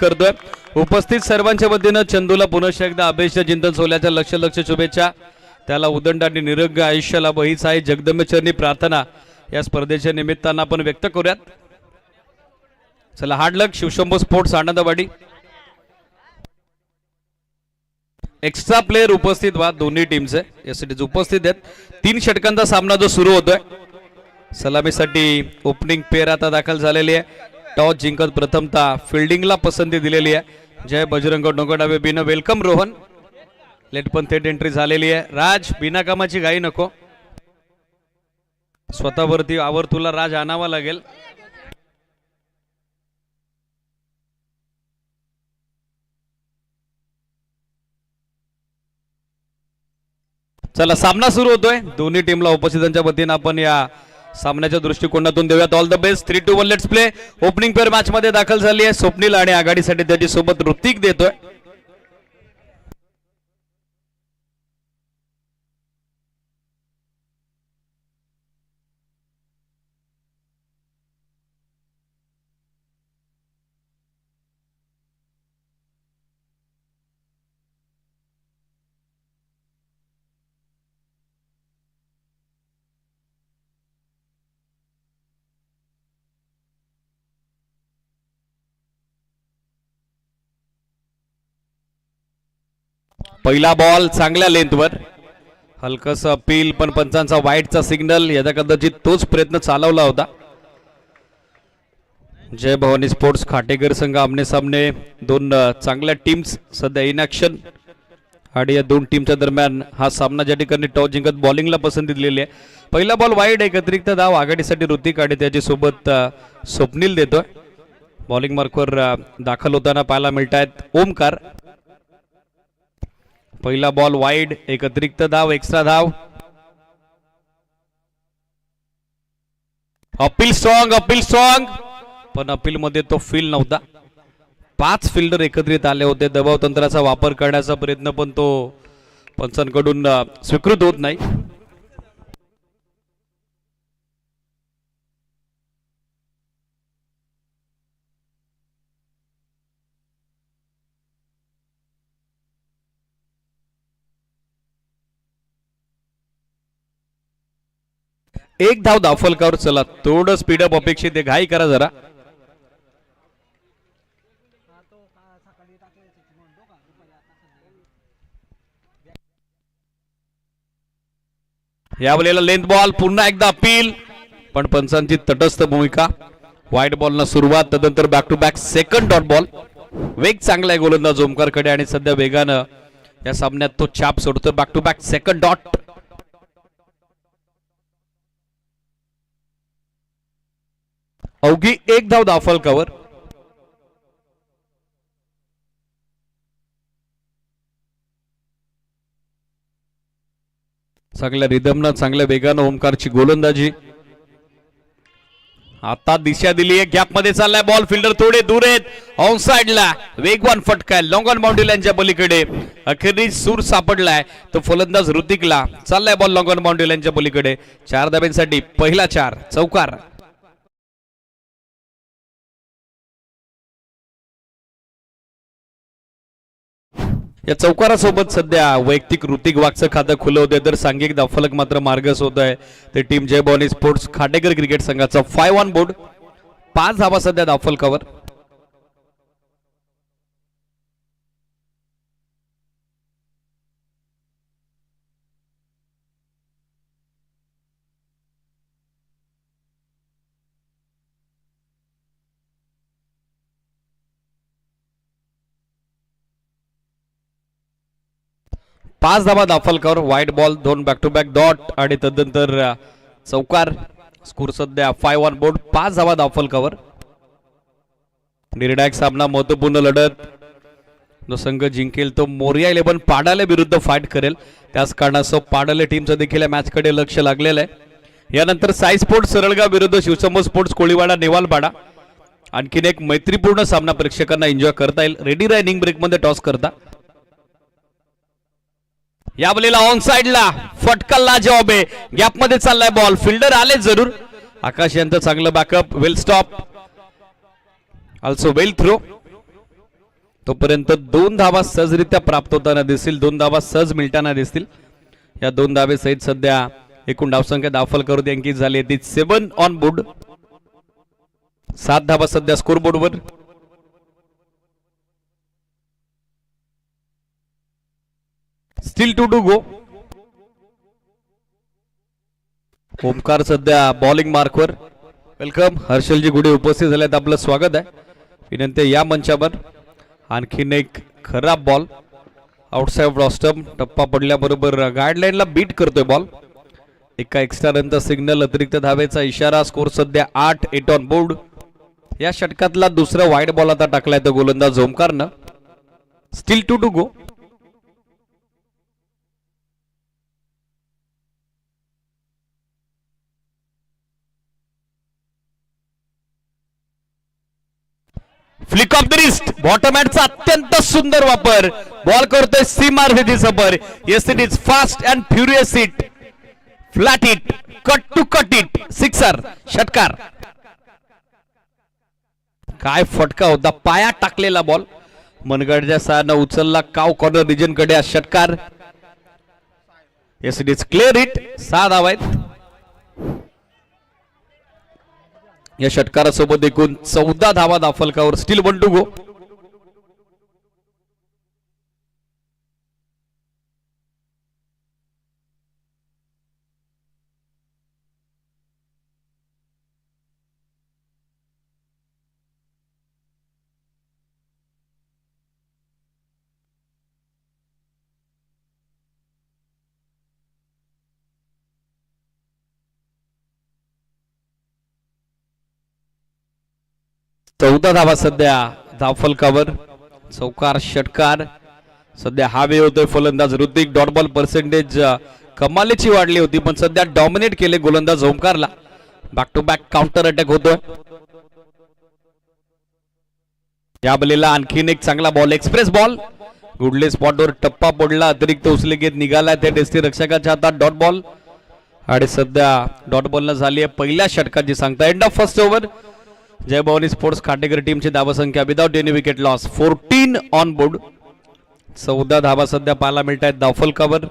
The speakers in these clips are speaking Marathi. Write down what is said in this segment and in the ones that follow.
करतोय. उपस्थित सर्वांच्या वतीनं चंदूला पुनश्च एकदा अभेश चिंतन सोहळ्याच्या लक्ष शुभेच्छा. त्याला उदंड आणि निरोग आयुष्य लाभो हीच आहे जगदंबेचरणी प्रार्थना या स्पर्धेच्या निमित्तानं आपण व्यक्त करूयात. चला hard luck. Shivshambho sports Anandwadi. Extra player उपस्थित व्हा दोन्ही टीमचे यासाठी उपस्थित आहेत. 3 षटकांचा सामना जो सुरू होतोय. सलामीसाठी ओपनिंग पेअर आता दाखल झालेली आहे. टॉस जिंकत प्रथमतः फिल्डिंगला पसंती दिलेली आहे. जय बजरंग डोंगरडावे बिना वेलकम रोहन. लेट पण थेट एंट्री झालेली आहे. राज बिना कामाची घाई नको. स्वतःवरती आवर तुला राज आणावा लागेल. चला सामना सुरू होतोय. दोन्ही टीमला उपस्थितांच्या वतीनं आपण या सामन्याच्या दृष्टिकोनातून देऊयात all the best. 3-2-1 let's play. Opening pair match मध्ये दाखल झाली आहे. स्वप्नील आणि आघाडीसाठी त्याची सोबत ऋतिक देतोय. पहिला बॉल चांगल्या लेंथवर. हलकस अपील पण पंचांचा वाईटचा सिग्नल. यदा कदाचित तोच प्रयत्न चालवला होता. जय भवानी स्पोर्ट्स खाटेकर संघ आमने सामने. 2 चांगल्या टीम्स सध्या इन ऍक्शन आणि या 2 टीमच्या दरम्यान हा सामना ज्या ठिकाणी टॉस जिंकत बॉलिंगला पसंती दिलेली आहे. पहिला बॉल वाईड. एक अतिरिक्त धाव आघाडीसाठी ऋतिक आणि त्याची सोबत स्वप्नील देतोय. बॉलिंग मार्कवर दाखल होताना पाहायला मिळत आहेत ओमकार. पहिला बॉल वाईड. एक अतिरिक्त धाव. एक्स्ट्रा धाव. अपील स्ट्रॉंग पण अपील मध्ये तो फील नव्हता. 5 फिल्डर एकत्रित आले होते. दबाव तंत्राचा वापर करण्याचा प्रयत्न पण तो पंचांकडून स्वीकृत होत नाही. एक धाव दाफलकावर. चला थोडं स्पीडअप अपेक्षित आहे. घाई करा जरा. यावेळेला लेंथ बॉल. पुन्हा एकदा अपील पण पंचांची तटस्थ भूमिका. वाईड बॉल न सुरुवात. तदनंतर back to back second dot ball. वेग चांगला आहे गोलंदाज ओमकारकडे आणि सध्या वेगानं या सामन्यात तो छाप सोडतो. Back to back second dot. अवघी एक धाव दाफलकावर. चांगल्या रिदमनं चांगल्या वेगानं ओमकारची गोलंदाजी. आता दिशा दिली आहे. गॅप मध्ये चाललाय बॉल. फिल्डर थोडे दूर आहेत. ऑन साइडला वेगवान फटका. लॉंग ऑन बाउंड्री लाईनच्या पलीकडे अखेरीस सूर सापडलाय तो फलंदाज ऋतिकला. चाललाय बॉल लॉंग ऑन बाउंड्री लाईनच्या पलीकडे. 4 धाब्यांसाठी पहिला 4 चौकार. या चौकारासोबत सध्या वैयक्तिक ऋतिक वागचं खातं खुलं होते तर सांघिक धावफलक मात्र मार्गस होत आहे. ते टीम जय भवानी स्पोर्ट्स खाटेकर क्रिकेट संघाचा 5 ऑन बोर्ड. 5 धावा सध्या धावफलकावर. पाच धावा दाफलकावर. वाईट ball. 2 back to back dot आणि तदनंतर चौकार. स्कोर सध्या 5 ऑन बोर्ड. 5 धावा दाफलकावर. निर्णायक सामना. महत्वपूर्ण लढत. जो संघ जिंकेल तो मोरिया 11 पाडाले विरुद्ध फाईट करेल. त्याच कारणास्तव पाडाले टीमचं देखील या मॅच कडे लक्ष लागलेलं आहे. यानंतर साई स्पोर्ट्स सरळगाव विरुद्ध शिवशंभो स्पोर्ट्स कोळीवाडा नेवालपाडा. आणखीन एक मैत्रीपूर्ण सामना प्रेक्षकांना एन्जॉय करता येईल. रेडी रायनिंग ब्रेक मध्ये टॉस करता. यावेळेला ऑन साइडला फटका लाजवाब आहे. गॅप मध्ये चाललाय बॉल. फिल्डर आले जरूर. आकाश यांचं चांगलं बॅकअप. वेल स्टॉप. ऑल्सो वेल थ्रो. तोपर्यंत 2 धावा सहजरित्या प्राप्त होताना दिसतील, 2 धावा सहज मिळताना दिसतील. या 2 धावे सहित सध्या एकूण धावसंख्या धावफलकावरती अंकित झाली ती 7 ऑन बोर्ड. 7 धावा सध्या स्कोर बोर्डवर. स्टील टू गो. ओमकार सध्या बॉलिंग मार्कवर. वेलकम हर्षलजी गुडे उपस्थित झालेत, आपलं स्वागत आहे. विनंती या मंचावर. आणखीन एक खराब बॉल आउटसाइड रॉस्टम. टप्पा पडल्याबरोबर गाईडलाईनला बीट करतोय बॉल. एका एक्स्ट्रा रनचा सिग्नल, अतिरिक्त धावेचा इशारा. स्कोर सध्या 8 ऑन बोर्ड. या षटकातला दुसरा वाईड बॉल आता टाकलाय तो गोलंदाज ओमकारनं. Still to go. Flick off the wrist. Bottom हँडचा अत्यंत सुंदर वापर. बॉल करतोय सीमार विधी सबर. Yes it is fast and furious hit. Flat hit. Cut to cut hit. Sixer. षटकार. काय फटका होता. पाया टाकलेला बॉल मनगडच्या साहाय्यानं उचलला काव कॉर्नर रिजन कडे. षटकार. Yes it is clear hit. 6 धावा आहेत. या षटकारासोबत एकूण 14 धावा धावफलकावर. स्टील 1 गो. चौदा धावा सध्या धावफलकावर. चौकार षटकार. सध्या हा वेळ होतोय फलंदाज ऋतिक. डॉट बॉल पर्सेंटेज कमालीची वाढली होती, पण सध्या डॉमिनेट केले गोलंदाज ओमकारला. Back to back counter attack होतोय. या बलीला आणखीन एक चांगला बॉल. Express ball. गुडले स्पॉटवर टप्पा पडला. अतिरिक्त उचले घेत निघाला त्या डेस्टी रक्षकाच्या हातात डॉट बॉल. आणि सध्या डॉट बॉलनं झाली आहे पहिल्या षटकाची सांगता. End of first over. Jai Bhavani sports Khatekar टीमची धावसंख्या without any wicket loss 14 on board. 14 धावा सध्या पाहायला मिळत आहेत धावफलकावर.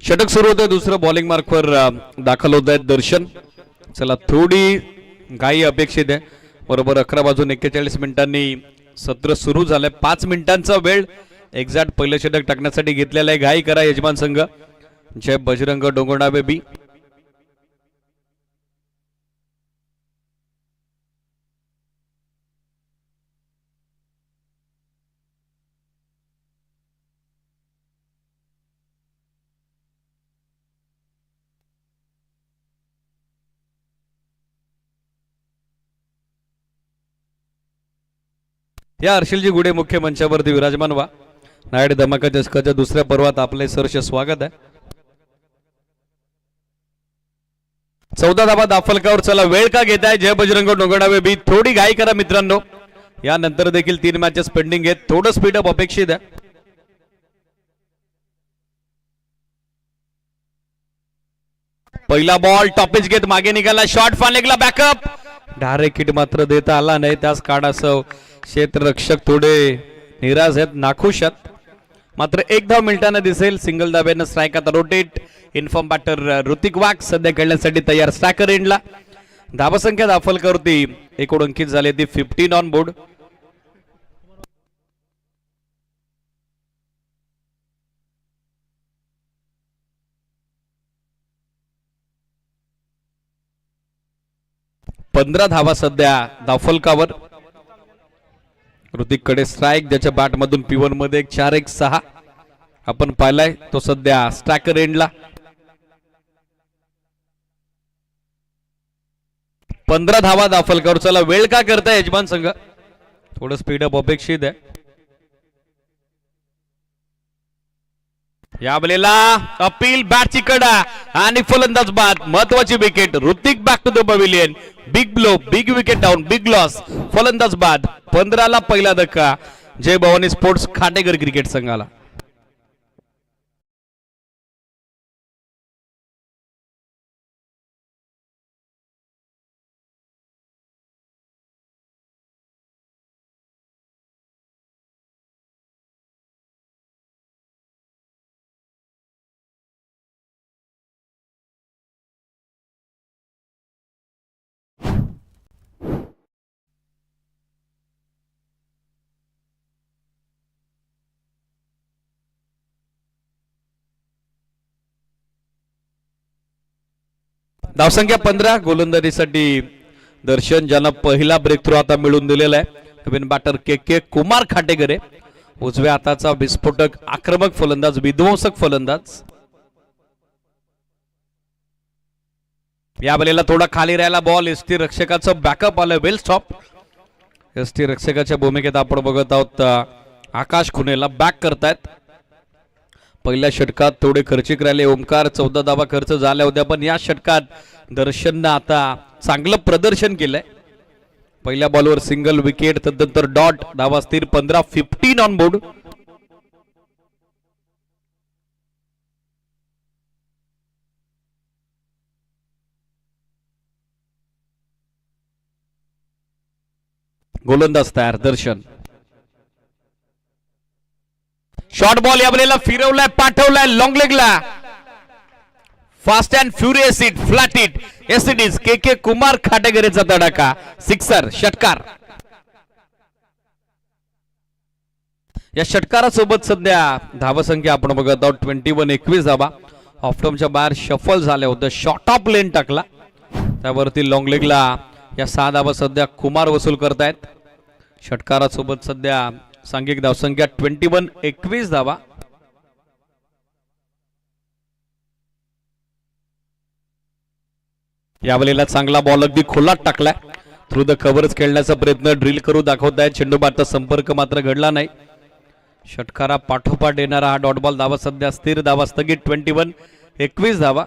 षटक सुरू होतं. दुसरं बॉलिंग मार्कवर दाखल होत आहेत दर्शन. चला थोडी घाई अपेक्षित आहे. बरोबर 11:41 मिनिटांनी सत्र सुरू झालंय. 5 मिनिटांचा वेळ एक्झॅक्ट पहिलं षटक टाकण्यासाठी घेतलेला आहे. घाई करा यजमान संघ. जय बजरंग डोंगरडावे बी. या हर्षलजी गुडे मुख्य मंचावरती विराजमान व्हा. नाईट धमाका चषकाच्या दुसऱ्या पर्वात आपले सहर्ष स्वागत आहे. 14 धावा धावफलकावर. चला वेळ का घेताय जय बजरंग डोंगरडावे बी. थोडी घाई करा मित्रांनो. यानंतर देखील 3 मॅचेस पेंडिंग आहेत. थोडं स्पीडअप अपेक्षित आहे. पहिला बॉल टॉपिच घेत मागे निघाला. शॉर्ट फालेगला बॅकअप. डायरेक्ट हिट मात्र देता आला नाही. त्याच काळासह क्षेत्ररक्षक थोडे निराश आहेत, नाखुश आहेत. मात्र एक धाव मिळताना दिसेल. सिंगल धाब्यानं स्ट्राईक आता रोटेट. इन्फॉर्म बॅटर ऋतिक वाघ सध्या खेळण्यासाठी तयार. स्ट्रायकर एंडला. धावसंख्या धावफलकावरती एकूण अंकित झाली ती 15 ऑन बोर्ड. पंधरा धावा सध्या धावफलकावर. ऋतिक कडे स्ट्राईक. ज्याच्या बॅट मधून P1 मध्ये 4-1-6 आपण पाहिलाय. तो सध्या स्ट्रायकर एंडला. 15 धावा धावफलकावर. चला वेळ का करताय यजमान संघ. थोडं स्पीडअप अपेक्षित आहे. या बलेला अपील बॅटची कडा आणि फलंदाज बाद. महत्वाची wicket. Hrithik back to the pavilion. Big blow, big wicket down, big loss. फलंदाज बाद. 15 ला पहिला धक्का जय भवानी स्पोर्ट्स खाटेकर क्रिकेट संघाला. धावसंख्या 15. गोलंदाजीसाठी दर्शन ज्यांना पहिला ब्रेक थ्रू आता मिळून दिलेला आहे. नवीन बॅटर के कुमार खाटेकर. उजव्या हाताचा विस्फोटक आक्रमक फलंदाज, विध्वंसक फलंदाज. या बलेला थोडा खाली राहिला बॉल. एसटी रक्षकाचं बॅकअप आलं. वेल स्टॉप. एसटी रक्षकाच्या भूमिकेत आपण बघत आहोत आकाश खुनेला बॅक करतायत. पहिल्या षटकात थोडे खर्चिक राहिले ओमकार. 14 धावा खर्च झाल्या होत्या, पण या षटकात दर्शननं आता चांगलं प्रदर्शन केलंय. पहिल्या बॉलवर सिंगल विकेट, तदनंतर डॉट. धावा स्थिर 15 ऑन बोर्ड. गोलंदाज तयार दर्शन. शॉर्ट बॉल या बलेला फिरवलाय, पाठवलाय लॉंग लेगला. Fast and furious hit, flat hit. एसडीज के कुमार खाटेकरचा तडाखा. सिक्सर, षटकार. या षटकारासोबत सध्या धावसंख्या आपण बघत आहोत 21. 21 धावा. ऑफटॉमच्या बाहेर शफल झाले होते. शॉर्ट ऑफ लेन टाकला, त्यावरती लॉंग लेगला या 6 धावा सध्या कुमार वसूल करतायत. षटकारासोबत सध्या सांघिक धावसंख्या 21. 21 धावा. यावेळेला चांगला बॉल अगदी खोलात टाकलाय. थ्रू द कव्हर्स खेळण्याचा प्रयत्न ड्रिल करू दाखवत आहे. चेंडू बाटचा संपर्क मात्र घडला नाही. षटकारा पाठोपाठ येणारा हा डॉट बॉल. धावा सध्या स्थिर. धावा स्थगित. 21. 21 धावा.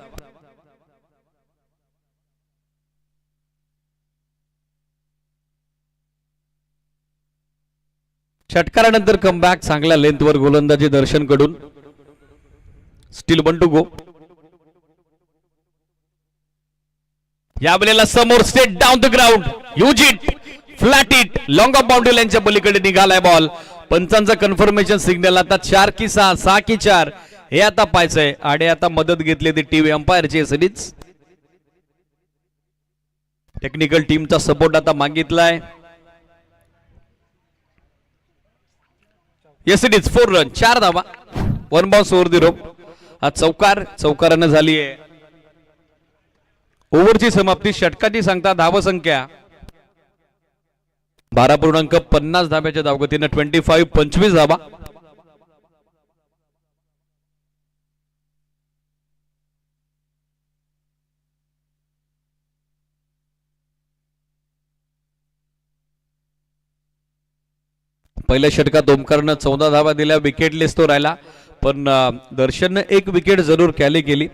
षटकारानंतर कमबॅक. चांगल्या लेंथवर गोलंदाजी दर्शन कडून. Still 1 to go. या वेळेला समोर straight down the ground. Huge hit, flat hit. Long off boundary लाईनच्या पलीकडे निघालाय बॉल. पंचांचा कन्फर्मेशन सिग्नल. आता 4 की 6, 6 की 4 हे आता पाहायचंय. आडे आता मदत घेतली ती टीव्ही अंपायरची. एसडीज टेक्निकल टीमचा सपोर्ट आता मागितलाय. एसडीज 4 रन, 4 धावा. 1 बॉल ओव्हर द रोप. हा चौकारानं झाली आहे. ओव्हरची समाप्ती. षटकाची सांगता धावसंख्या 12.50 धाब्याच्या धावगतीनं 25. 25 धावा. पहिल्या षटकात ओमकारनं 14 धावा दिल्या. विकेटलेस तो राहिला, पण दर्शननं 1 विकेट जरूर कॅरी केली.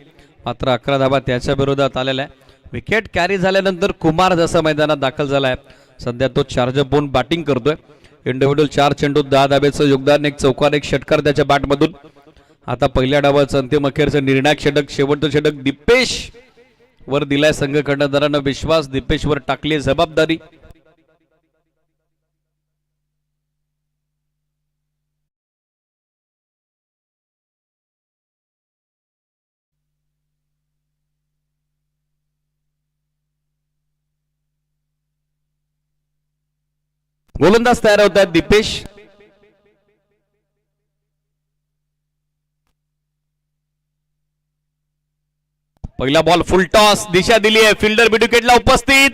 मात्र 11 धावा त्याच्या विरोधात आलेल्या आहे. विकेट कॅरी झाल्यानंतर कुमार जसा मैदानात दाखल झालाय, सध्या तो चार्जअप होऊन बॅटिंग करतोय. इंडिव्हिज्युअल 4 चेंडू 10 धाब्याचं योगदान. 1 चौकार, 1 षटकार त्याच्या बॅटमधून. आता पहिल्या डावाचं अंतिम अखेरचं निर्णायक षटक, शेवटचं षटक दीपेश वर दिलाय संघ कर्णधारानं विश्वास. दीपेशवर टाकली जबाबदारी. गोलंदाज तयार होत आहेत. दीपेश. पहिला बॉल फुल टॉस. दिशा दिली आहे. फिल्डर विकेटला उपस्थित.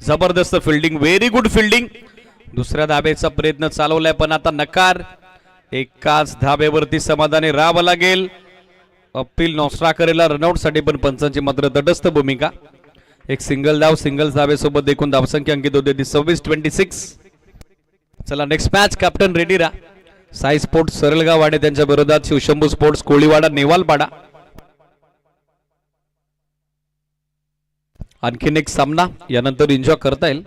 जबरदस्त फिल्डिंग, व्हेरी गुड फिल्डिंग. दुसऱ्या धाब्याचा प्रयत्न चालवलाय, पण आता नकार. एकाच धाब्यावरती समाधानी राहावं लागेल. अपील नॉस्ट्रा करेला रनआउट साठी, पण पंचांची मात्र तटस्थ भूमिका. 1 सिंगल धाव. सिंगल धाब्यासोबत एकूण धावसंख्या अंकित होते ती 26-26. चला नेक्स्ट मॅच. कॅप्टन रेडी राहा. साई स्पोर्ट्स सरळगाव आणि त्यांच्या विरोधात शिवशंभू स्पोर्ट्स कोळीवाडा नेवालपाडा. आणखीन एक सामना यानंतर एन्जॉय करता येईल.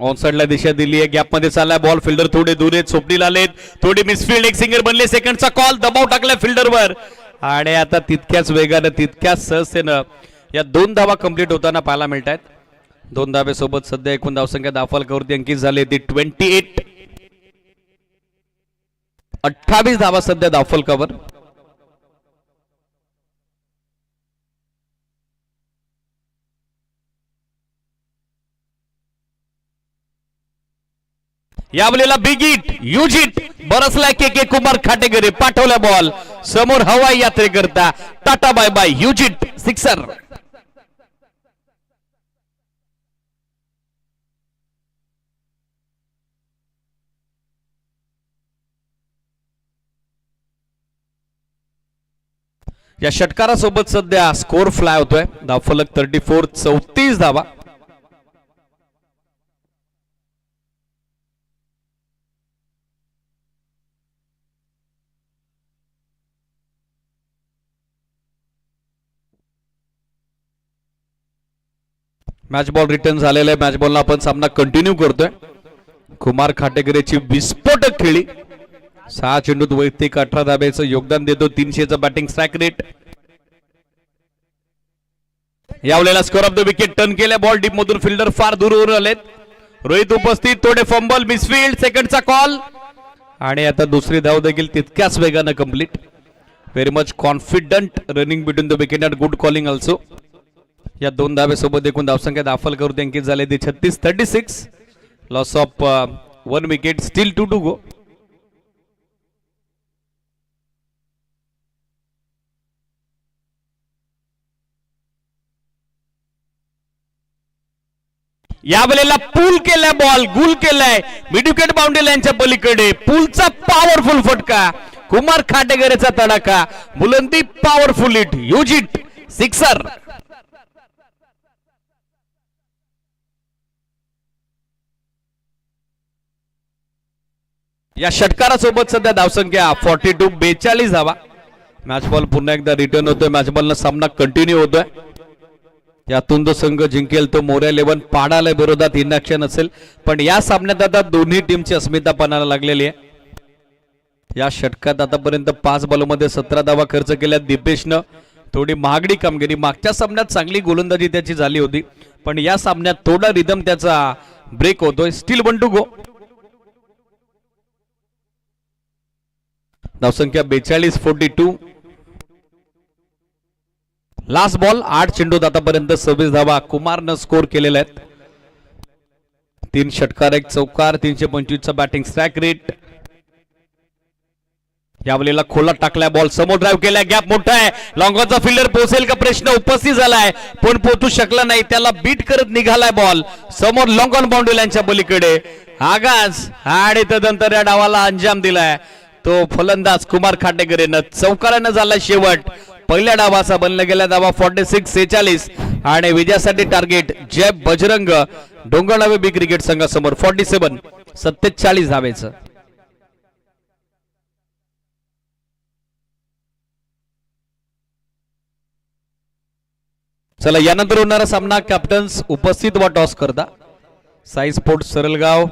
ऑन साइडला दिशा दिली आहे. गॅप मध्ये चाललाय बॉल. फिल्डर थोडे दूर आहेत. सोपडीला आलेत. थोडी मिसफिल्ड. एक सिंगर बनले. सेकंडचा कॉल. दबाव टाकलाय फिल्डरवर आणि आता तितक्याच वेगानं तितक्याच सहजतेनं या 2 धावा कंप्लीट होताना पाहायला मिळत आहेत. 2 धावेसोबत सध्या एकूण धावसंख्या दाफलकावरती अंकित झाली ती 28. 28 धावा सध्या दाफलकावर. यावेळेला बिग हिट ह्यूज हिट बरसलाय के कुमार खाटेगरे. पाठवला बॉल समोर हवाई यात्रेकरता. Tata bye bye. Huge hit sixer. या षटकारासोबत सध्या स्कोर फ्लाय होतोय. धावफलक 34. 34 धावा. मॅच बॉल रिटर्न झालेला आहे. मॅच बॉलला आपण सामना कंटिन्यू करतोय. कुमार खाटेकरेची विस्फोटक खेळी. 6 चेंडूत वैयक्तिक 18 धाब्याचं योगदान देतो. 300चा बॅटिंग स्ट्राइक रेट. यावेळेला score of the wicket turn केल्या. बॉल डीप मधून फिल्डर फार दूर आलेत. रोहित उपस्थित. थोडे फंबल. मिसफिल्ड. सेकंडचा कॉल आणि आता दुसरी धाव देखील तितक्याच वेगानं complete. Very much confident running between the wicket and good calling also. या 2 धावेसोबत एकूण धावसंख्या दाफलकावरती अंकित झाले ती 36. 36. Loss of 1 wicket. Still 2 to go. यावेळेला पूल केलाय बॉल. गुल केलाय मिडविकेट बाउंड्री लाईनच्या पलीकडे. पूलचा पॉवरफुल फटका. कुमार खाटेकरेचा तडाखा. बुलंदी powerful hit. Huge hit sixer. या षटकारासोबत सध्या धावसंख्या 42. 42 धावा. मॅच बॉल पुन्हा एकदा रिटर्न होतोय. मॅच बॉलनं सामना कंटिन्यू होतोय. यातून जो संघ जिंकेल तो मोऱ्या 11 पाडाला विरोधात इनॅक्शन असेल. पण या सामन्यात आता दोन्ही टीमची अस्मिता पणाला लागलेली आहे. या षटकात आतापर्यंत 5 बॉलमध्ये 17 धावा खर्च केल्या. दीपेशनं थोडी महागडी कामगिरी. मागच्या सामन्यात चांगली गोलंदाजी त्याची झाली होती पण या सामन्यात थोडा रिदम त्याचा ब्रेक होतोय. Still 1 to go. धावसंख्या 42. 42. Last ball. 8 चेंडूत आतापर्यंत 26 धावा कुमारनं स्कोर केलेल्या आहेत. 3 षटकार 1 चौकार. 325 चा बॅटिंग स्ट्राइक रेट. यावेळेला खोला टाकलाय बॉल. समोर ड्राइव्ह केलाय. गॅप मोठा आहे. लॉंगॉनचा फिल्डर पोहोचेल का प्रश्न उपस्थित झालाय पण पोहोचू शकला नाही. त्याला बीट करत निघालाय बॉल समोर लॉंगॉन बाउंड्री लाईनच्या पलीकडे. आगाज आणि तदनंतर या डावाला अंजाम दिलाय तो फलंदाज कुमार खाटेकरेनं. चौकारानं झाला शेवट. पहिल्या डावाचा बनला गेला धावा 46. 46 आणि विजयासाठी टार्गेट जय बजरंग डोंगरनावे बी क्रिकेट संघासमोर 47. 47 धावेचं. चला यानंतर होणारा सामना कॅप्टन्स उपस्थित व टॉस करता. साई स्पोर्ट्स सरळगाव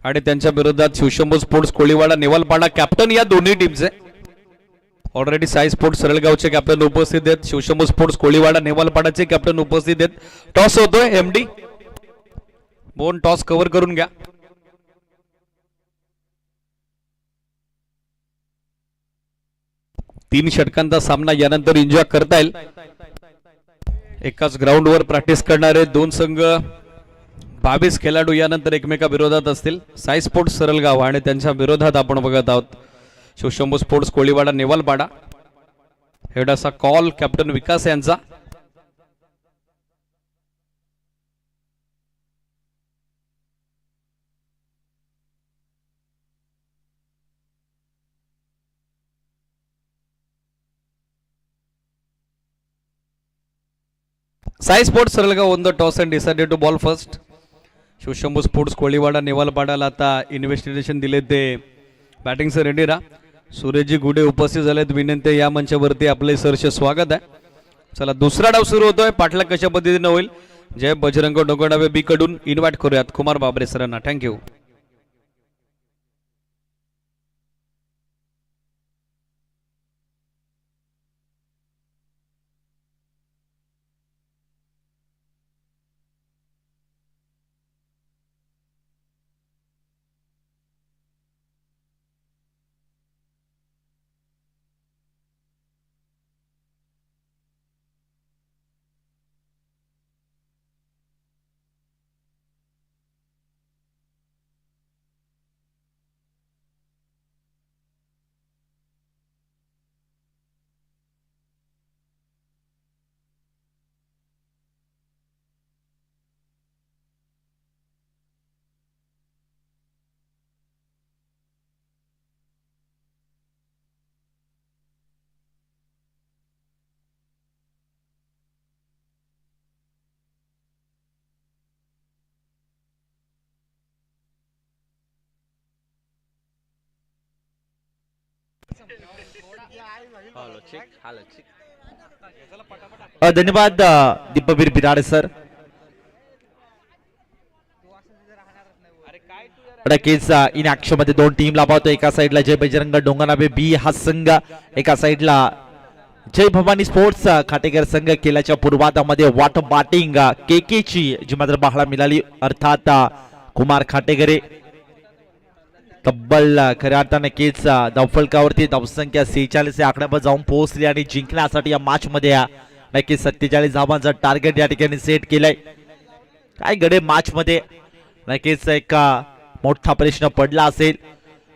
आणि त्यांच्या विरोधात शिवशंभू स्पोर्ट्स कोळीवाडा नेवालपाडा. कॅप्टन या दोन्ही टीमचे ऑलरेडी साई स्पोर्ट्स सरळगावचे कॅप्टन उपस्थित आहेत. शिवशंभू स्पोर्ट्स कोळीवाडा नेवालपाडाचे कॅप्टन उपस्थित आहेत. टॉस होतोय. एमडी बोन टॉस कव्हर करून घ्या. तीन षटकांचा सामना यानंतर एन्जॉय करता येईल. एकाच ग्राउंडवर प्रॅक्टिस करणारे दोन संघ 22 खेळाडू यानंतर एकमेका विरोधात असतील. साई स्पोर्ट्स सरलगाव आणि त्यांच्या विरोधात आपण बघत आहोत शिवशंभू स्पोर्ट्स कोळीवाडा नेवालपाडा. हेडाचा कॉल कॅप्टन विकास यांचा. Sai sports Saralgaon on the toss and decided to bowl first. Shivshambhu sports Koliwada नेवालपाडाला आता इन्व्हेस्टिगेशन दिले ते बॅटिंगचं रेडी राहा. सुरेशजी गुडे उपस्थित झालेत. विनंती या मंचावरती आपले सरचे स्वागत आहे. चला दुसरा डाव सुरू होतोय. पाठला कशा पद्धतीने होईल जय बजरंग डोंगरडावे बी कडून इन्व्हाइट करूयात कुमार बाबरे सरांना. थँक्यू. धन्यवाद दीपवीर बिराडे सर. नक्कीच इन ऍक्शन मध्ये दोन टीम लाभवतो. एका साइडला जय बजरंग डोंगरनावे बी हा संघ, एका साइडला जय भवानी स्पोर्ट्स खाटेकर संघ. केल्याच्या पूर्वाधामध्ये वाट बॅटिंग केकेची जी मात्र पाहायला मिळाली, अर्थात कुमार खाटेकरे. तब्बल खऱ्या अर्थाने नक्कीच धावफलकावरती धावसंख्या 46 या आकड्यावर जाऊन पोहोचली आणि जिंकण्यासाठी या मॅच मध्ये नक्कीच 47 धावांचा टार्गेट या ठिकाणी सेट केलंय. काय गडे मॅच मध्ये नक्कीच एक मोठा प्रश्न पडला असेल.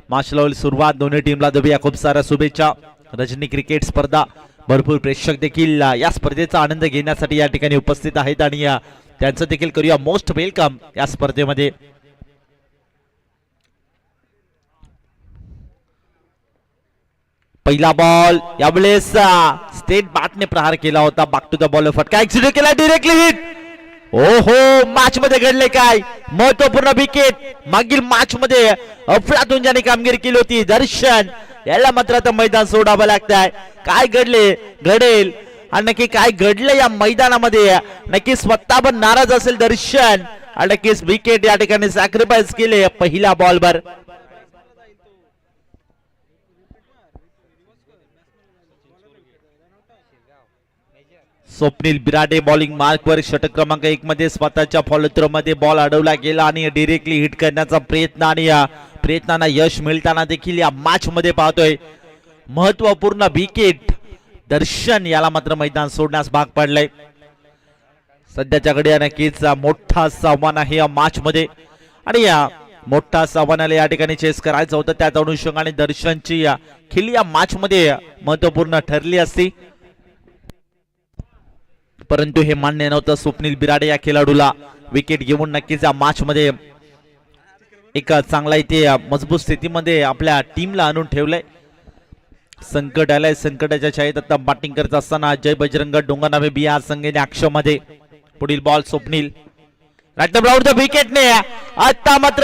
मॅच लेवल सुरुवात दोन्ही टीमला देऊया खूप साऱ्या शुभेच्छा. रजनी क्रिकेट स्पर्धा, भरपूर प्रेक्षक देखील या स्पर्धेचा आनंद घेण्यासाठी या ठिकाणी उपस्थित आहेत आणि त्यांचं देखील करूया मोस्ट वेलकम या स्पर्धेमध्ये. पहिला बॉल यावेळेस स्टेट बॅटने प्रहार केला होता. बॅक टू द बॉल, फटका एक्सिक्यूट केला, डायरेक्टली हिट. ओहो, मॅच मध्ये घडले काय महत्वपूर्ण विकेट. मागील मॅच मध्ये अफलातून ज्याने कामगिरी केली होती दर्शन, याला मात्र आता मैदान सोडावं लागतंय. काय घडेल आणि नक्की काय घडलं या मैदानामध्ये नक्की स्वतः पण नाराज असेल दर्शन आणि नक्कीच विकेट या ठिकाणी सॅक्रिफाईस केले पहिल्या बॉलवर. स्वप्नील बिराडे बॉलिंग मार्कवर षटक क्रमांक 1 मध्ये स्वतःच्या फॉलो थ्रो मध्ये बॉल अडवला गेला आणि डायरेक्टली हिट करण्याचा प्रयत्न आणि या प्रयत्नांना यश मिळताना देखील या मॅच मध्ये पाहतोय. महत्वपूर्ण विकेट दर्शन याला मात्र मैदान सोडण्यास भाग पडलंय. सध्याच्या घडी नक्कीच मोठा आव्हान आहे या मॅच मध्ये आणि या मोठा आव्हानाला या ठिकाणी चेस करायचं होतं. त्यात अनुषंगाने दर्शनची खेळी या मॅच मध्ये महत्वपूर्ण ठरली असती, परंतु हे मान्य नव्हतं. स्वप्नील बिराडे या खेळाडूला विकेट घेऊन नक्कीच या मॅच मध्ये एक चांगला इथे मजबूत स्थितीमध्ये आपल्या टीमला आणून ठेवलंय. संकट आलंय, संकटाच्या छायेत आता बॅटिंग करत असताना जय बजरंग डोंगरनावे बिहार संघाने ऍक्शन मध्ये. पुढील बॉल स्वप्नील विकेटने आता मात्र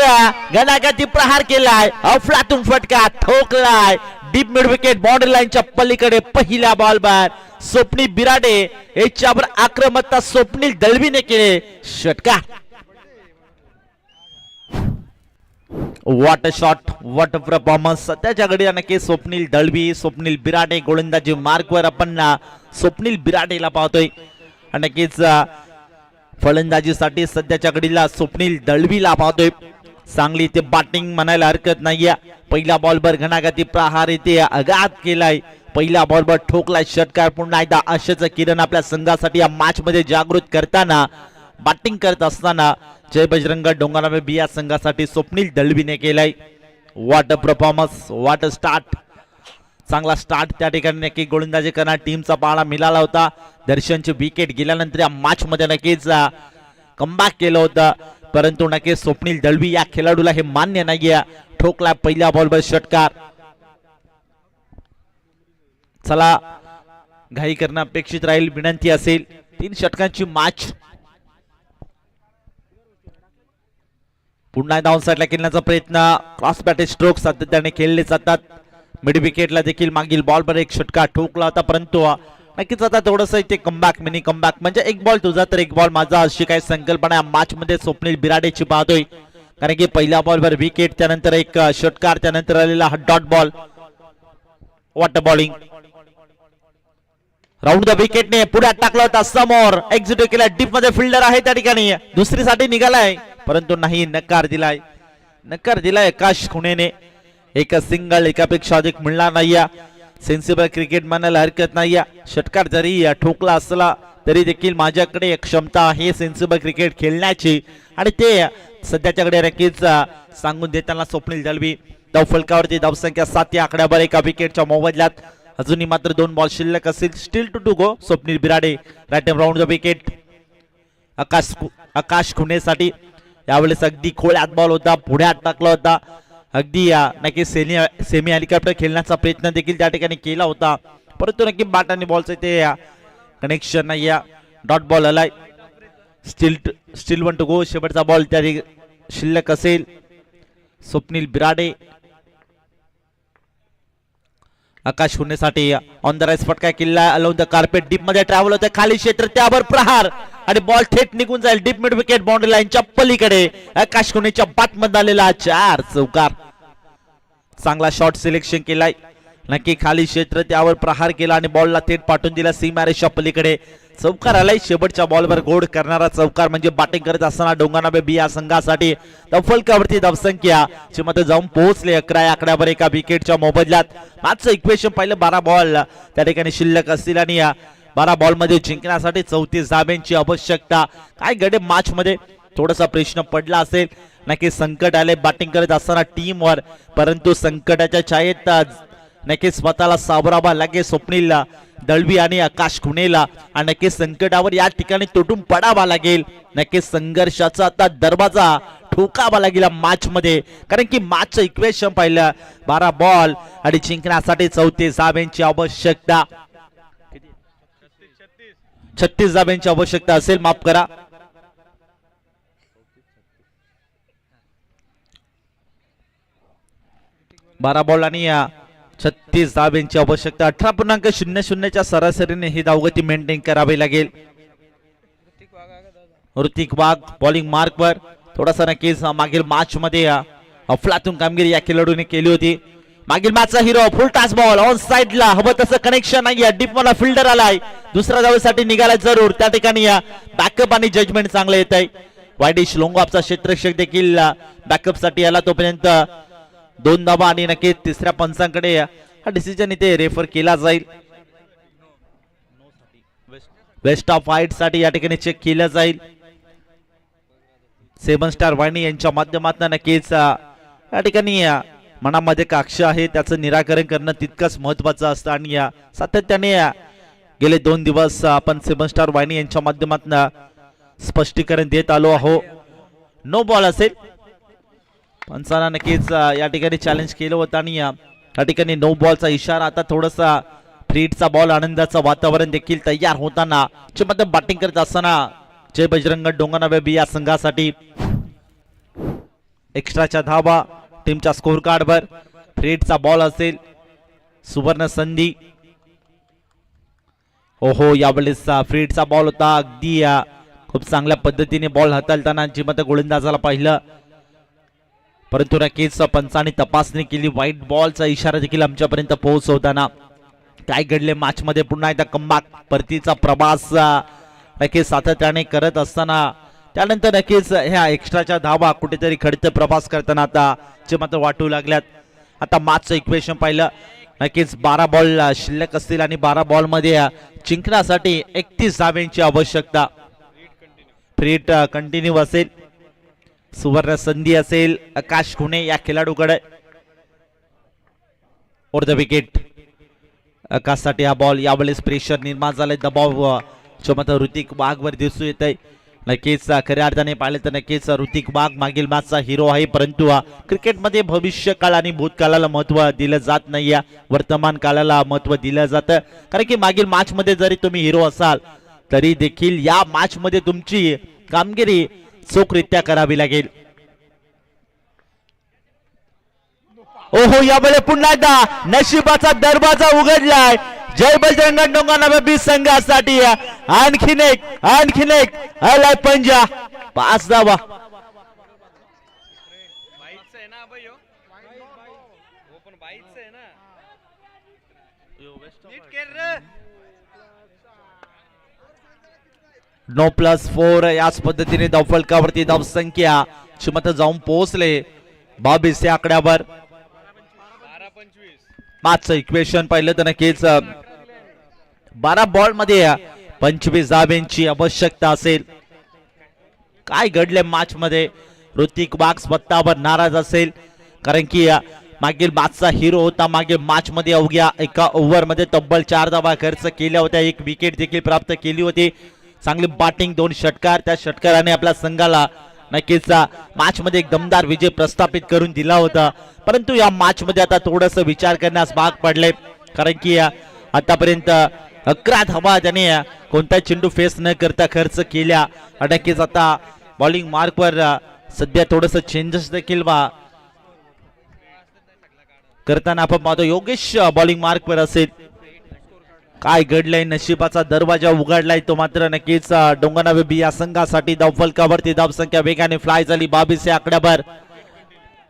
गणागती प्रहार केलाय, अफलातून फटका ठोकलाय डीप मिड विकेट बाउंड्री लाईनच्या पलीकडे. पहिल्या बॉलवर स्वप्नील बिराडे याच्यावर आक्रमकता स्वप्नील दळवीने केले षटकार. What a shot, what a performance. सध्याच्या घडीला नक्की स्वप्नील दळवी, स्वप्नील बिराडे गोलंदाजी मार्कवर आपण स्वप्नील बिराडेला पाहतोय. नक्कीच फलंदाजीसाठी सध्याच्या घडीला स्वप्नील दळवीला पाहतोय. चांगली इथे बॅटिंग म्हणायला हरकत नाहीये. पहिल्या बॉलवर घणाघाती प्रहार इथे आघात केलाय. पहिल्या बॉलवर ठोकलाय षटकार. पुन्हा एकदा आशेचं किरण आपल्या संघासाठी या मॅच मध्ये जागृत करताना बॅटिंग करत असताना जय बजरंग डोंगरगाव बी या संघासाठी स्वप्नील दळवीने केलाय. What a performance, what a start. चांगला स्टार्ट त्या ठिकाणी नक्की गोलंदाजी करणार टीमचा पाळा मिळाला होता. दर्शनची विकेट गेल्यानंतर या मॅच मध्ये नक्कीच कमबॅक केलं होतं, परंतु नक्कीच स्वप्नील दळवी या खेळाडूला हे मान्य नाहीये. ठोकला पहिल्या बॉलवर षटकार. चला घाई करणं अपेक्षित राहील, विनंती असेल. 3 षटकांची मॅच. पुन्हा डाऊन साइडला खेळण्याचा प्रयत्न. क्रॉस बॅटेड स्ट्रोक सातत्याने खेळले जातात. मिड विकेटला देखील मागील बॉलवर एक षटकार ठोकला होता, परंतु नक्कीच आता थोडंसं इथे कमबॅक, मिनी कमबॅक म्हणजे एक बॉल तुझा तर एक बॉल माझा अशी काही संकल्पना या मॅच मध्ये स्वप्नील बिराडेची पाहतोय. कारण की पहिल्या बॉलवर विकेट, त्यानंतर एक षटकार, त्यानंतर आलेला हा dot ball. What a bowling. Round the विकेटने पुढे टाकला होता, समोर एक्झिक्यूट केला. डीप मध्ये फिल्डर आहे त्या ठिकाणी, दुसरीसाठी निघालाय परंतु नाही, नकार दिलाय आकाश खुणेने. एक सिंगल, एकापेक्षा अधिक मिळणार नाही. सेन्सिबल क्रिकेट म्हणायला हरकत नाही. षटकार जरी ठोकला असला तरी देखील माझ्याकडे क्षमता आहे सेन्सिबल क्रिकेट खेळण्याची, आणि ते सध्याच्याकडे नक्कीच सांगून देताना स्वप्नील दळवी. धावफलकावरती धावसंख्या 7 या आकड्यावर एका विकेटच्या मोबदल्यात. अजूनही मात्र 2 बॉल शिल्लक असतील. Still to go. Swapnil Birade right round the wicket. Akash खुणेसाठी यावेळेस अगदी खोळ्यात बॉल होता, पुढे टाकला होता. अगदी नक्की सेमी हेलिकॉप्टर खेळण्याचा प्रयत्न देखील त्या ठिकाणी केला होता, परंतु नक्की बॅट आणि बॉलचं ते कनेक्शन नाही. डॉट बॉल आलाय. Still 1 to go. शेवटचा बॉल त्या शिल्लक असेल. स्वप्नील बिराडे आकाश खुणेसाठी ऑन द राईस फटका किल्ला अलाउन द कार्पेट. डीप मध्ये ट्रॅव्हल होते, खाली क्षेत्र, त्यावर प्रहार आणि बॉल थेट निघून जाईल डीप मिड विकेट बाउंड्री लाईनच्या पलीकडे. आकाश खुणेच्या बॅट मध्ये आलेला 4 चौकार. चांगला शॉट सिलेक्शन केलाय. नक्की खाली क्षेत्र, त्यावर प्रहार केला आणि बॉलला थेट पाठवून दिला सीमारेषा पलीकडे. चौकार आलाय. शेवटच्या बॉलवर गोड करणारा चौकार म्हणजे बॅटिंग करत असताना डोंगरगाव बी या संघासाठी धावफलकावरती धावसंख्या मध्ये जाऊन पोहोचले 11 या आकड्यावर एका विकेटच्या मोबदल्यात. मॅचचं इक्वेशन पाहिलं 12 बॉल त्या ठिकाणी शिल्लक असतील आणि 12 बॉल मध्ये जिंकण्यासाठी 34 धाब्यांची आवश्यकता. काय गडे मॅच मध्ये थोडासा प्रश्न पडला असेल, नक्की संकट आले बॅटिंग करत असताना टीमवर, परंतु संकटाच्या छायेत नक्की स्वतःला सावरावा लागेल स्वप्नील दळवी आणि आकाश खुणेला, आणि नक्की संकटावर या ठिकाणी तुटून पडावा लागेल. नक्की संघर्षाचा आता दरवाजा ठोकावा लागेल मॅच मध्ये, कारण की मॅचचं इक्वेशन पाहिलं 12 बॉल आणि जिंकण्यासाठी 34 धाब्यांची आवश्यकता. 36 धाब्यांची आवश्यकता असेल, माफ करा. बारा बॉल आणि 36 धाब्यांची आवश्यकता. 18.00च्या सरासरीने ही धावगती मेंटेन करावी लागेल. ऋतिक वाघ बॉलिंग मार्कवर. थोडासा नक्कीच मागील मॅच मध्ये अफलातून कामगिरी या खेळाडूने केली होती. मागील मॅचचा hero full toss ball on साइडला, हवं तसं कनेक्शन नाही. डीप मला फिल्डर आलाय, दुसऱ्या धावेसाठी निघाला जरूर. त्या ठिकाणी बॅकअप आणि जजमेंट चांगलं येत आहे. वाईडिश लोंगापचा क्षेत्ररक्षक देखील बॅकअप साठी आला, तोपर्यंत 2 धावा आणि नक्की तिसऱ्या पंचांकडे हा डिसिजन इथे रेफर केला जाईल. वेस्ट ऑफ वाईट साठी या ठिकाणी चेक केलं जाईल. 7 स्टार वाणी यांच्या माध्यमातून नक्कीच या ठिकाणी मनामध्ये काक्ष आहे त्याचं निराकरण करणं तितकंच महत्वाचं असतं, आणि सातत्याने गेले 2 दिवस आपण 7 स्टार वाणी यांच्या माध्यमातून स्पष्टीकरण देत आलो आहो. नो बॉल असेल, पंचांना नक्कीच या ठिकाणी चॅलेंज केलं होतं आणि या ठिकाणी नो बॉलचा इशारा. आता थोडासा फ्रीटचा बॉल, आनंदाचं वातावरण देखील तयार होताना मध्ये बॅटिंग करत असताना जय बजरंग डोंगरगाव बी या संघासाठी एक्स्ट्राच्या धावा टीमच्या स्कोर कार्डवर. फ्रीटचा बॉल असेल, सुवर्ण संधी. ओहो, यावेळेस फ्रीटचा बॉल होता. अगदी खूप चांगल्या पद्धतीने बॉल हाताळताना जिमत गोलंदाजाला पाहिलं, परंतु नक्कीच पंचांनी तपासणी केली. व्हाईट बॉलचा इशारा देखील आमच्यापर्यंत पोहोचवताना काय घडले मॅच मध्ये पुन्हा एकदा कमबॅक परतीचा प्रवास नक्कीच सातत्याने करत असताना त्यानंतर नक्कीच ह्या एक्स्ट्राच्या धावा कुठेतरी खडतर प्रवास करताना आता जे मात्र वाटू लागल्यात. आता मॅचचं इक्वेशन पाहिलं नक्कीच 12 बॉल शिल्लक असतील आणि 12 बॉल मध्ये जिंकण्यासाठी 31 धाब्यांची आवश्यकता. फ्री हिट कंटिन्यू असेल. सुवर्ण संधी असेल आकाश खुणे या खेळाडूकडे. ओर द विकेट आकाशसाठी हा बॉल. यावेळेस प्रेशर निर्माण झाले, दबाव क्षमता ऋतिक वाघवर दिसू येत आहे. नक्कीच खऱ्या अर्थाने पाहिले तर नक्कीच ऋतिक वाघ मागील मॅचचा हिरो आहे, परंतु क्रिकेटमध्ये भविष्यकाळ आणि भूतकाळाला महत्व दिलं जात नाही, वर्तमान काळाला महत्व दिलं जातं. कारण की मागील मॅच मध्ये जरी तुम्ही हिरो असाल तरी देखील या मॅच मध्ये तुमची कामगिरी चोखरित्या करावी लागेल. ओहो, यावेळेस पुन्हा एकदा नशिबाचा दरवाजा उघडलाय जय बजरंग डोंगरगाव संघासाठी. आणखीन एक आलाय पंजा. 5 धावा. नो +4 याच पद्धतीने धावफलकावरती धावसंख्या क्षमता जाऊन पोहोचले 22 या आकड्यावर. मागचं इक्वेशन पाहिलं तर नक्कीच 12 बॉल मध्ये 25 धाब्यांची आवश्यकता असेल. काय घडले मॅच मध्ये? ऋतिक वाघ स्वतःवर नाराज असेल, कारण की मागील मॅचचा हिरो होता. मागील मॅच मध्ये अवघ्या एका ओव्हर मध्ये तब्बल 4 धावा खर्च केल्या होत्या, 1 विकेट देखील प्राप्त केली होती. चांगली बॅटिंग, 2 षटकार. त्या षटकाराने आपल्या संघाला नक्कीच मॅच मध्ये एक दमदार विजय प्रस्थापित करून दिला होता. परंतु या मॅच मध्ये आता थोडस विचार करण्यास भाग पडले, कारण की आतापर्यंत 11 धावा त्याने कोणता चेंडू फेस न करता खर्च केल्या. नक्कीच आता बॉलिंग मार्कवर सध्या थोडस चेंजेस देखील करताना आपण पाहतो. योगेश बॉलिंग मार्कवर असेल. काय घडलंय? नशिबाचा दरवाजा उघडलाय तो मात्र नक्कीच डोंगरगाव बी या संघासाठी. धावफलकावरती धावसंख्या वेगाने फ्लाय झाली 22 या आकड्यावर.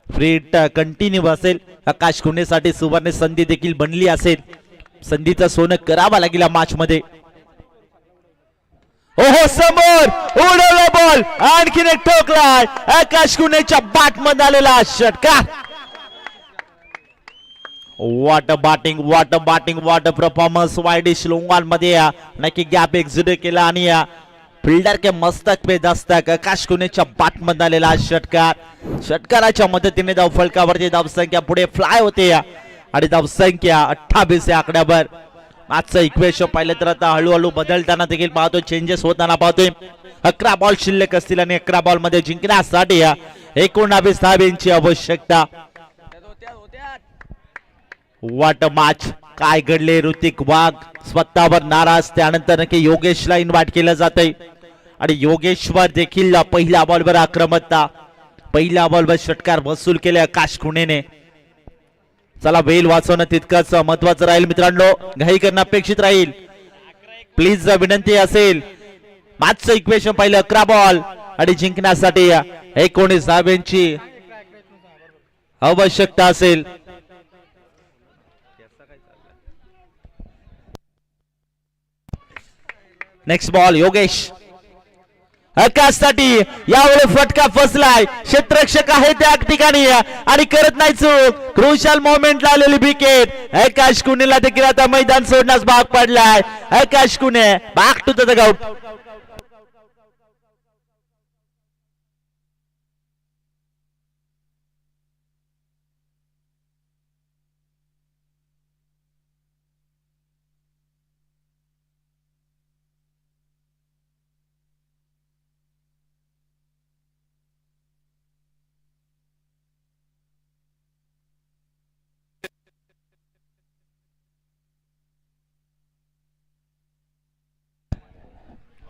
फ्री हिट कंटिन्यू असेल. आकाश खुणेसाठी सुवर्ण संधी देखील बनली असेल. संधीचं सोनं करावं लागेल या मॅच मध्ये. ओहो, समोर उडवला बॉल. आणखीन एक ठोकलाय आकाश खुणेच्या बॅट मध्ये आलेला षटकार. What batting performance. वाईडिश लोंगान मध्ये नक्की गॅप एक्झिट केला आणि फिल्डर के मस्तक पे दस्तक. आकाश खुणेच्या बॅट मध्ये आलेला षटकार. षटकाराच्या मदतीने धावफलकावरती धावसंख्या पुढे फ्लाय होते आणि धावसंख्या 28 या आकड्यावर. आजचं इक्वेशन पाहिलं तर आता हळूहळू बदलताना देखील पाहतोय, चेंजेस होताना पाहतोय. 11 बॉल शिल्लक असतील आणि 11 बॉल मध्ये जिंकण्यासाठी 19 धाब्यांची आवश्यकता. वाट मॅच. काय घडले? ऋतिक वाघ स्वतःवर नाराज. त्यानंतर नक्की योगेशला इन्व्हाइट केलं जातंय आणि योगेश्वर देखील पहिल्या बॉलवर आक्रमकता. पहिल्या बॉलवर षटकार वसूल केले आकाश खुणेने. चला, वेल वाचवणं तितकंच महत्वाचं राहील मित्रांनो. घाई करणं अपेक्षित राहील. प्लीज विनंती असेल. मॅचचं इक्वेशन पाहिलं 11 बॉल आणि जिंकण्यासाठी 19 धाब्यांची आवश्यकता असेल. नेक्स्ट बॉल योगेश आकाशसाठी. यावेळी फटका फसलाय. क्षेत्ररक्षक आहे त्या ठिकाणी आणि करत नाही चूक. क्रुशियल मोमेंटला आलेली विकेट. आकाश कुणेला देखील आता मैदान सोडण्यास भाग पडलाय. Akash Kune back to the dugout.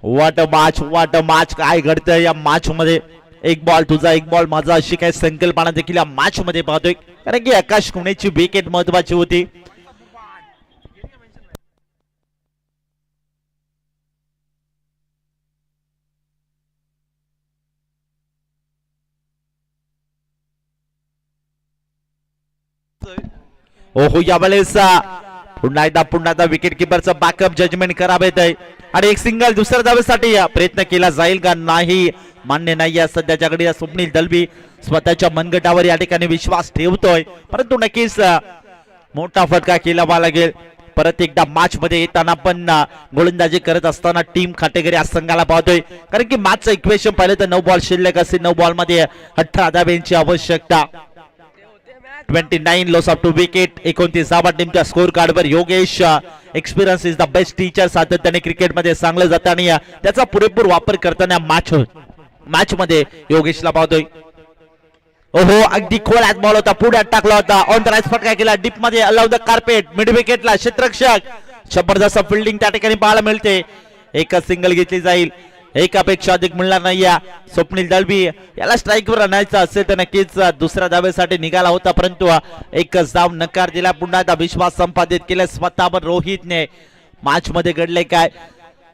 What a match. काय घडतंय या मॅच मध्ये? एक बॉल तुझा, एक बॉल माझा, अशी काही संकल्पना देखील या मॅच मध्ये पाहतोय, कारण की आकाश खुणेची विकेट महत्वाची होती. ओहो, यावेळेस पुन्हा एकदा विकेट किपरचा बॅकअप जजमेंट खराब येत आहे आणि एक सिंगल दुसऱ्या धावेसाठी प्रयत्न केला जाईल का नाही मान्य नाही. सध्याच्या घडी स्वप्नील दलबी स्वतःच्या मनगटावर या ठिकाणी विश्वास ठेवतोय, परंतु नक्कीच मोठा फटका केला लागेल. परत एकदा मॅच मध्ये येताना पण गोलंदाजी करत असताना टीम खाटेकरी आज संघाला पाहतोय, कारण की मॅचचं इक्वेशन पाहिलं तर 9 बॉल शिल्लक असेल. 9 बॉल मध्ये 18 धाब्यांची आवश्यकता. 29 लॉस ऑफ 2 विकेट. 29 धावा टीमच्या स्कोर कार्डवर. Yogesh experience is the best teacher. सातत्याने क्रिकेटमध्ये चांगलं जातं आणि त्याचा पुरेपूर वापर करताना मॅच मध्ये योगेशला पाहतोय. ओहो, अगदी खोलात बॉल होता, पुढ्यात टाकला होता. ऑन द राईट फटका केला डीप मध्ये. Allow the carpet. मिड विकेटला क्षेत्ररक्षक. जबरदस्त फिल्डिंग त्या ठिकाणी पाहायला मिळते. एकच सिंगल घेतली जाईल, एकापेक्षा अधिक मिळणार नाही. स्वप्नील दळवी याला स्ट्राईकवर आणायचं असेल तर नक्कीच दुसऱ्या धावेसाठी निघाला होता, परंतु एकच धाव नकार दिला. पुन्हा एकदा विश्वास संपादित केला स्वतःवर रोहितने. मॅच मध्ये घडले काय?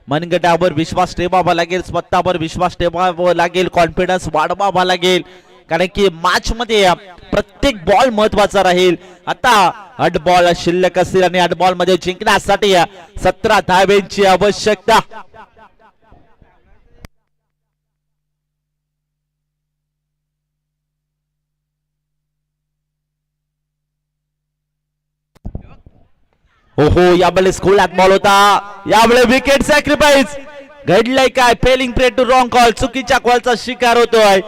मनगटावर विश्वास ठेवावा लागेल, स्वतःवर विश्वास ठेवावा लागेल, कॉन्फिडन्स वाढवावा लागेल, कारण की मॅच मध्ये प्रत्येक बॉल महत्वाचा राहील. आता 8 बॉल शिल्लक असतील आणि 8 बॉल मध्ये जिंकण्यासाठी 17 धाव्यांची आवश्यकता. ओहो, यावेळेस खोलात बॉल होता, यावेळेस विकेट सॅक्रिफाईस. घडलंय काय? Failing play to wrong call. चुकीच्या कॉलचा शिकार होतोय.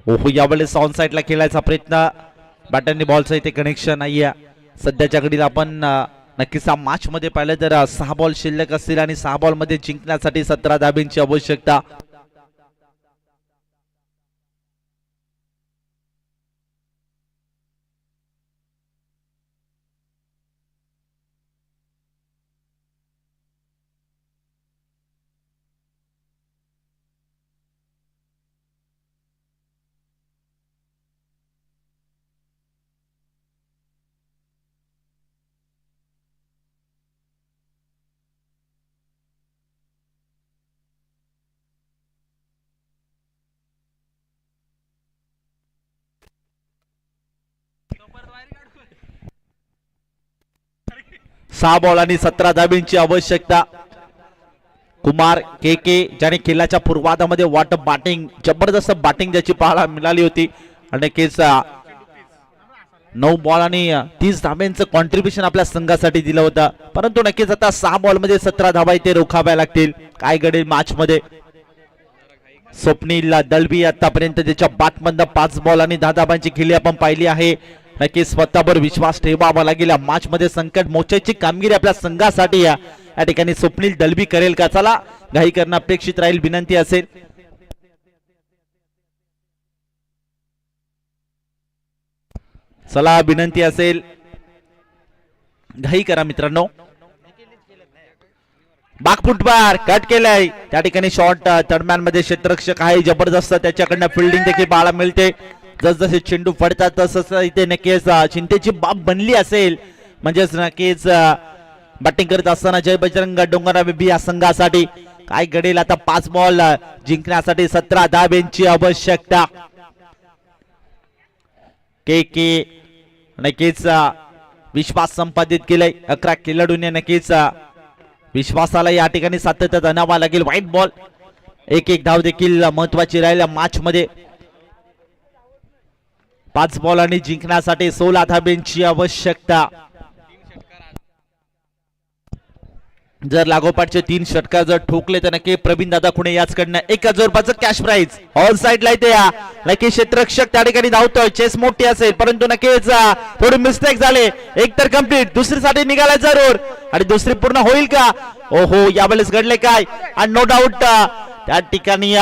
ओहो, यावेळेस ऑन साइडला खेळायचा प्रयत्न. बॅटरनी बॉलचं इथे कनेक्शन नाहीये सध्याच्या घडीला. आपण नक्कीच मॅच मध्ये पाहिलं तर 6 बॉल शिल्लक असतील आणि 6 बॉल मध्ये जिंकण्यासाठी 17 धाब्यांची आवश्यकता. सहा बॉल आणि 17 धाब्यांची आवश्यकता. कुमार के ज्याने खेळाच्या पूर्वार्धामध्ये वाटप बॅटिंग, जबरदस्त बॅटिंग ज्याची पाहायला मिळाली होती आणि नक्कीच 9 बॉल आणि 30 धाब्यांचं कॉन्ट्रीब्युशन आपल्या संघासाठी दिलं होतं, परंतु नक्कीच आता 6 बॉल मध्ये 17 धाबा इथे रोखाव्या लागतील. काय घडेल मॅच मध्ये? स्वप्नील दळवी आतापर्यंत त्याच्या बॅटमधनं 5 बॉल आणि 10 धाबांची खेळी आपण पाहिली आहे. नक्कीच स्वतःवर विश्वास ठेवावा लागेल. मॅच मध्ये संकट मोचायची कामगिरी आपल्या संघासाठी या ठिकाणी स्वप्नील दळवी करेल का? चला, घाई करणं अपेक्षित राहील, विनंती असेल. चला, विनंती असेल, घाई करा मित्रांनो. बागफुटबार कट केलाय त्या ठिकाणी. शॉट थर्डमॅन मध्ये क्षेत्ररक्षक आहे, जबरदस्त त्याच्याकडनं फिल्डिंग देखील पाहायला मिळते. जसजसे चेंडू पडतात तसंच इथे नक्कीच चिंतेची बाब बनली असेल. म्हणजेच नक्कीच बॅटिंग करत असताना जय बजरंग डोंगरगाव या संघासाठी काय घडेल? आता 5 बॉल जिंकण्यासाठी 17 धाब्यांची आवश्यकता. के नक्कीच विश्वास संपादित केलाय. 11 खेळाडूंनी नक्कीच विश्वासाला या ठिकाणी सातत्यात आणावा लागेल. व्हाईट बॉल, एक धाव देखील महत्वाची राहील मॅच मध्ये. 5 बॉल आणि जिंकण्यासाठी 16 धाब्यांची आवश्यकता. जर लागोपाठचे 3 षटकार जर ठोकले तर नक्की प्रवीण दादा खुणे याचकडनं 1000 रुपयाचं कॅश प्राइज. ऑल साइडला इथे नक्की क्षेत्ररक्षक त्या ठिकाणी धावतोय. चेस मोठी असेल परंतु नक्कीच थोडी मिस्टेक झाले. एक तर कंप्लीट, दुसरीसाठी निघाला जरूर आणि दुसरी पूर्ण होईल का? ओहो, यावेळेस घडले काय? आणि नो डाऊट त्या ठिकाणी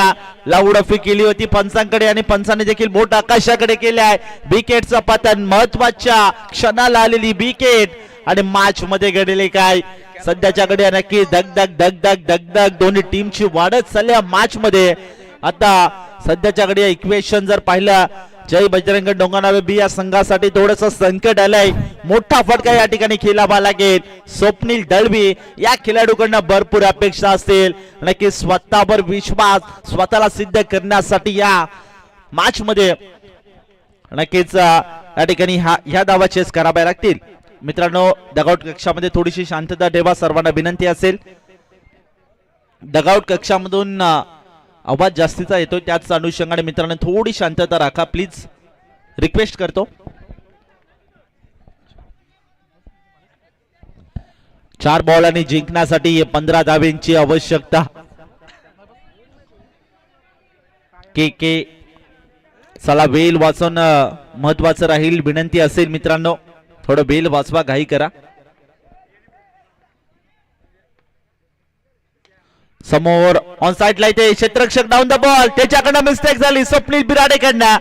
लाऊडफी केली होती पंचांकडे आणि पंचाने देखील बोट आकाशाकडे केले आहे. विकेटचं पतन, महत्वाच्या क्षणाला आलेली विकेट आणि मॅच मध्ये घडले काय? सध्याच्याकडे नक्की धगधग दोन्ही टीमची वाढत चालल्या मॅच मध्ये. आता सध्याच्याकडे इक्वेशन जर पाहिलं, जय बजरंग डोंगरगाव बी या संघासाठी थोडस संकट आलंय. मोठा फटका या ठिकाणी खेळावा लागेल. स्वप्नील दळवी या खेळाडूकडनं भरपूर अपेक्षा असतील. नक्की स्वतःवर विश्वास, स्वतःला सिद्ध करण्यासाठी या मॅच मध्ये नक्कीच या ठिकाणी ह्या धावा चेस कराव्या लागतील. मित्रांनो डगआउट कक्षामध्ये थोडीशी शांतता ठेवा, सर्वांना विनंती असेल. डगआउट कक्षामधून आवाज जास्तीचा येतोय, त्याच अनुषंगाने मित्रांनो थोडी शांतता राखा प्लीज, रिक्वेस्ट करतो. 4 बॉल आणि जिंकण्यासाठी 15 धावेंची आवश्यकता. के चला वेल वाचवण महत्वाचं राहील, विनंती असेल मित्रांनो थोडं वेल वाचवा, घाई करा. समोर ऑन साइडला इथे क्षेत्ररक्षक डाऊन द बॉल, त्याच्याकडनं मिस्टेक झाली स्वप्नील बिराडेकडनं.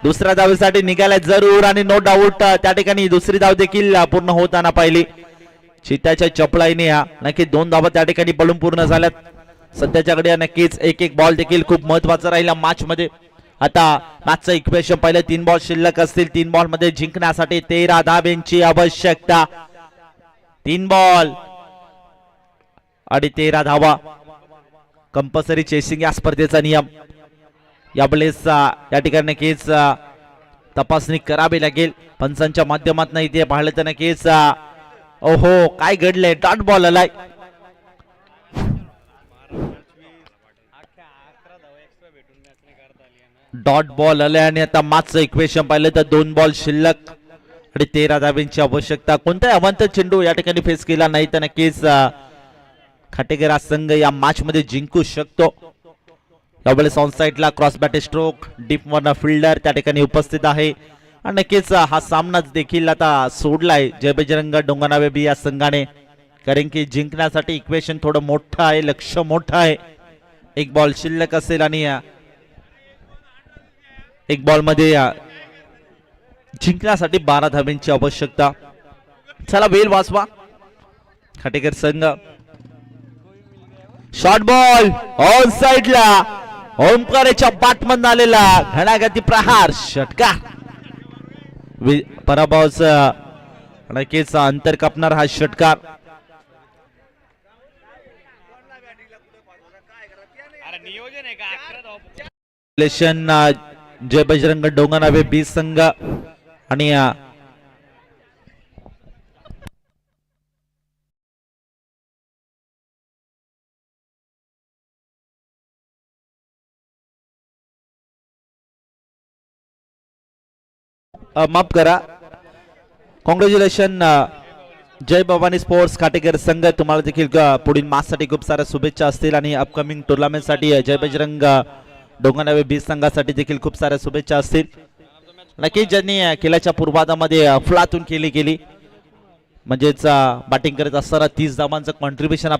दुसऱ्या धावेसाठी निघाला जरूर आणि नो डाऊट त्या ठिकाणी दुसरी धाव देखील पूर्ण होताना पाहिली. चित्याच्या चपळाईने नक्की 2 धावा त्या ठिकाणी पडून पूर्ण झाल्यात. सध्याच्याकडे नक्कीच एक बॉल देखील खूप महत्वाचा राहिला मॅच मध्ये. आता मॅचचं इक्वेशन पहिले 3 बॉल शिल्लक असतील, 3 बॉल मध्ये जिंकण्यासाठी 13 धावेंची आवश्यकता. 3 बॉल आणि 13 धावा कंपल्सरी चेसिंग या स्पर्धेचा नियम. यावेळेस या ठिकाणी नक्कीच तपासणी करावी लागेल पंचांच्या माध्यमातून. इथे पाहिलं तर नक्कीच ओहो काय घडलंय, डॉट बॉल आलाय. डॉट बॉल आलाय आणि आता मॅचचं इक्वेशन पाहिलं तर 2 बॉल शिल्लक आणि 13 धावेंची आवश्यकता. कोणताही अवंत चेंडू या ठिकाणी फेस केला नाही तर नक्कीच खाटेकर संघ या मॅच मध्ये जिंकू शकतो. यावेळेस ऑन साइडला क्रॉस बॅट स्ट्रोक डीप वरन फिल्डर त्या ठिकाणी उपस्थित आहे आणि नक्कीच हा सामनाच देखील आता सोडलाय जय बजरंग डोंगरनावे बी या संघाने, कारण की जिंकण्यासाठी इक्वेशन थोडं मोठं आहे, लक्ष मोठं आहे. 1 बॉल शिल्लक असेल आणि 1 बॉल मध्ये जिंकण्यासाठी 12 धावेंची आवश्यकता. चला वेल वाचवा खाटेकर संघ. शॉर्ट बॉल ऑन साइडला ओमकारेच्या बॅटमधून आलेला घणाघाती प्रहार, षटकार. पराभवाचा नक्कीच अंतर कापणार हा षटकार. जय बजरंग डोंगरनावे बी संघ आणि माफ करा, कॉंग्रॅच्युलेशन जय भवानी स्पोर्ट्स खाटेकर संघ. तुम्हाला देखील पुढील मॅच साठी खूप साऱ्या शुभेच्छा असतील आणि अपकमिंग टुर्नामेंट साठी जय बजरंग डोंगरनावे बी संघासाठी देखील खूप साऱ्या शुभेच्छा असतील. नक्कीच ज्यांनी खेळाच्या पूर्वार्धामध्ये अफलातून केली गेली, म्हणजेच बॅटिंग करत असताना 30 धावांचं कॉन्ट्रीब्युशन